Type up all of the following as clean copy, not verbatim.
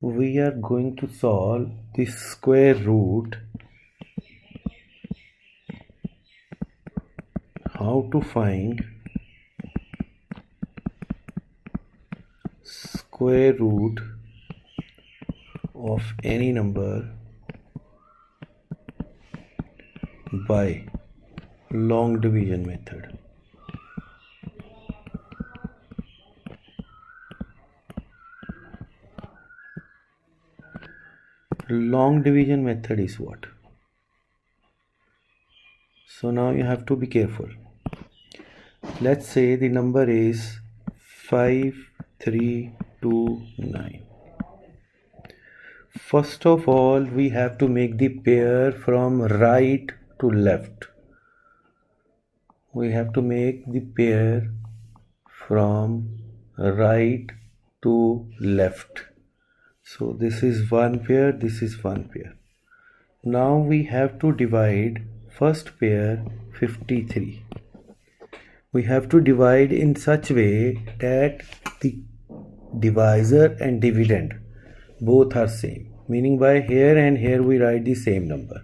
we are going to solve the square root. How to find square root of any number by long division method. Long division method is what? So now you have to be careful. Let's say the number is 5329. First of all, we have to make the pair from right to left. We have to make the pair from right to left. So this is one pair, this is one pair. Now we have to divide first pair 53. We have to divide in such way that the divisor and dividend both are same. Meaning by here and here we write the same number.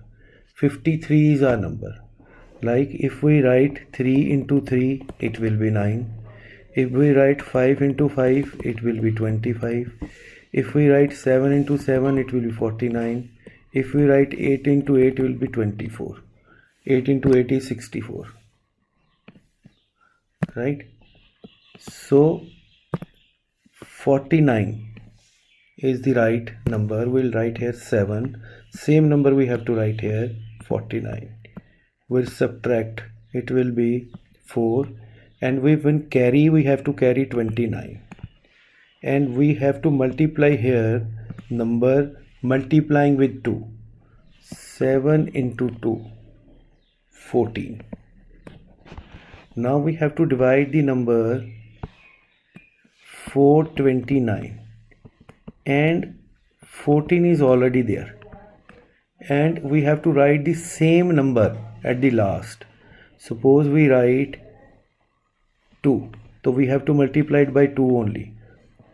53 is our number. Like if we write 3 into 3, it will be 9. If we write 5 into 5, it will be 25. If we write 7 into 7, it will be 49. If we write 8 into 8, it will be 24. 8 into 8 is 64. Right? So 49 is the right number. We'll write here 7. Same number we have to write here 49. We'll subtract. It will be 4. And we have to carry 29. And we have to multiply here number multiplying with 2. 7 into 2, 14. Now we have to divide the number 429. And 14 is already there. And we have to write the same number at the last. Suppose we write 2. So we have to multiply it by 2 only.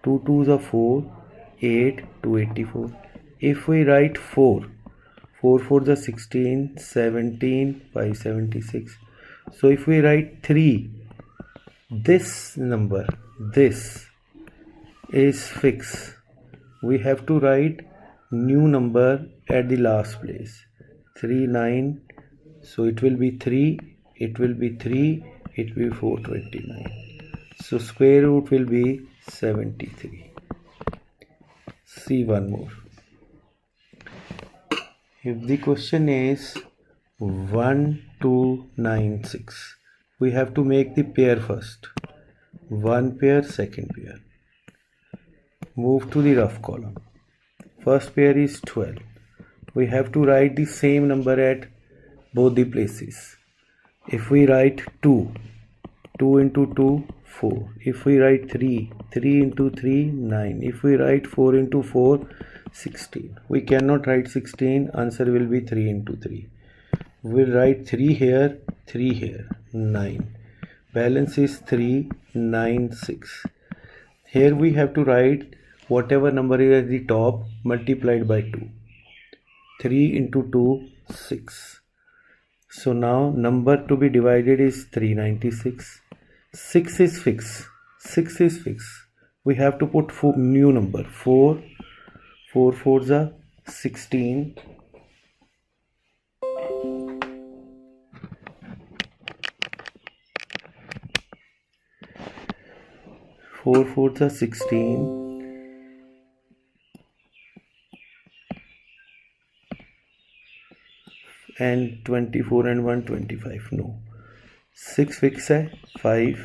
2 2s are 4, 8, 284. If we write 4, 4 4s are 16, 17, 576. So if we write 3, this number, this is fixed. We have to write new number at the last place. 3 9. So it will be 3, it will be 3, it will be 429. So square root will be 73. See one more. If the question is 1296, we have to make the pair first. One pair, second pair. Move to the rough column. First pair is 12. We have to write the same number at both the places. If we write 2, 2 into 2, 4. If we write 3, 3 into 3, 9. If we write 4 into 4, 16. We cannot write 16. Answer will be 3 into 3. We'll write 3 here, 3 here, 9. Balance is 3, 9, 6. Here we have to write whatever number is at the top multiplied by 2. 3 into 2, 6. So now number to be divided is 396. 6 is fixed. 6 is fixed. We have to put new number. 4. 4 4s are 16. 4 4s are 16. And 24 and 1 25. No. 6 fix है 5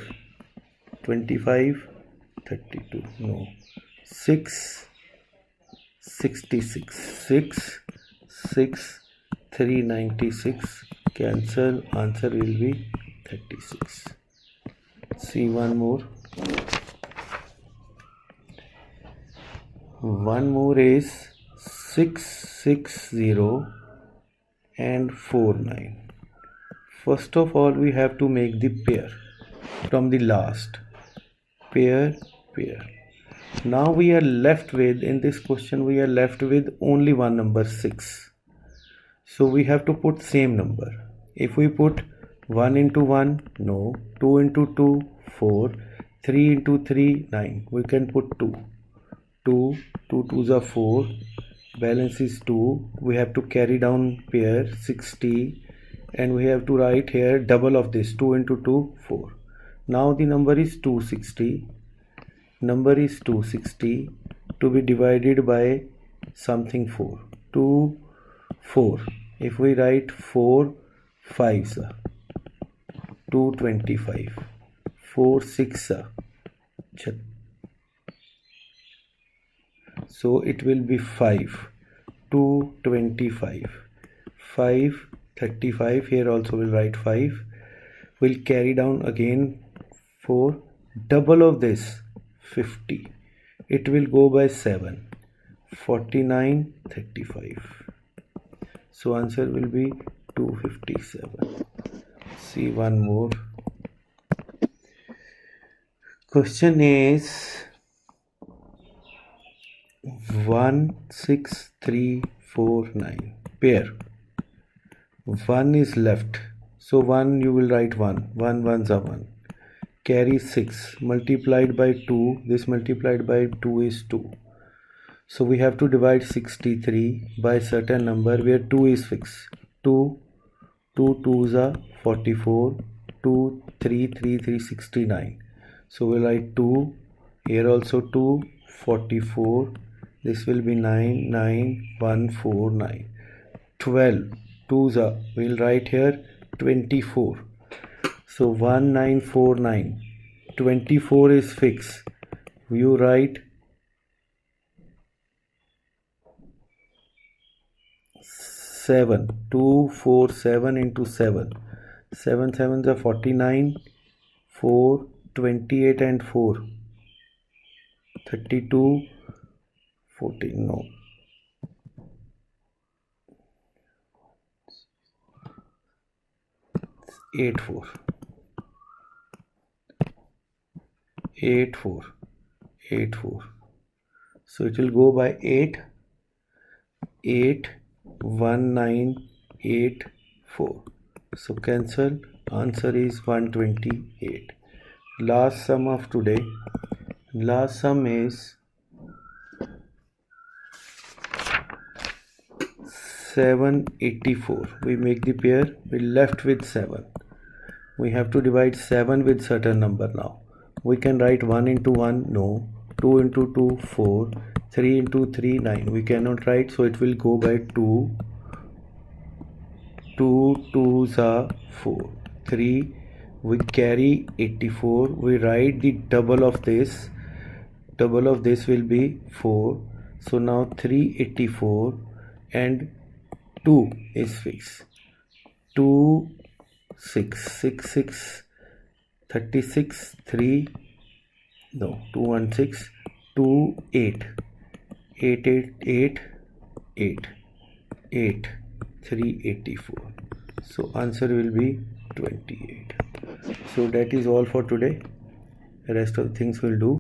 25 32. No. 6 66. 6 6 396. Cancel. Answer will be 36. See one more. One more is 660 and 49. First of all, we have to make the pair from the last. Pair, pair. Now we are left with, in this question we are left with only one number 6. So we have to put same number. If we put 1 into 1, no. 2 into 2, 4. 3 into 3, 9. We can put 2. 2 2s are 4. Balance is 2. We have to carry down pair 60. And we have to write here double of this. 2 into 2, 4. Now the number is 260. Number is 260 to be divided by something 4. 2, 4. If we write 4 5s, 225. 4 6. So it will be 5. 225. 5 35. Here also we'll write 5. We'll carry down again 4. Double of this 50. It will go by 7. 49 35. So answer will be 257. See one more. Question is 1 6 3 4 9 pair. 1 is left, so 1 you will write 1. 1 ones are 1. Carry 6 multiplied by 2. This multiplied by 2 is 2. So we have to divide 63 by certain number where 2 is fixed. 2 2s are 44. 2 3 3 3 69. So we'll write 2. Here also 2. 44. This will be 9 9 1 4 9. 12 2s are, we'll write here 24. So 1949. 24 is fixed. You write 7. 2 4 7 into 7. 7 7s are 49. 4 28 and 4 32. 14. No. 8 4. 8 4. 8 4. So it will go by 8. 8 1 9 8 4. So cancel. Answer is 128. Last sum of today. Last sum is 784. We make the pair. We left with 7. We have to divide 7 with certain number now. We can write 1 into 1. No. 2 into 2 4. 3 into 3 9. We cannot write, so it will go by 2. 2 2s are 4. 3. We carry 84. We write the double of this. Double of this will be 4. So now 384 and 2 is fixed. 2 6 6 6 36 3. No. 2 1 6 2 8 8 8 8 8 8 384. So answer will be 28. So that is all for today. The rest of the things we'll do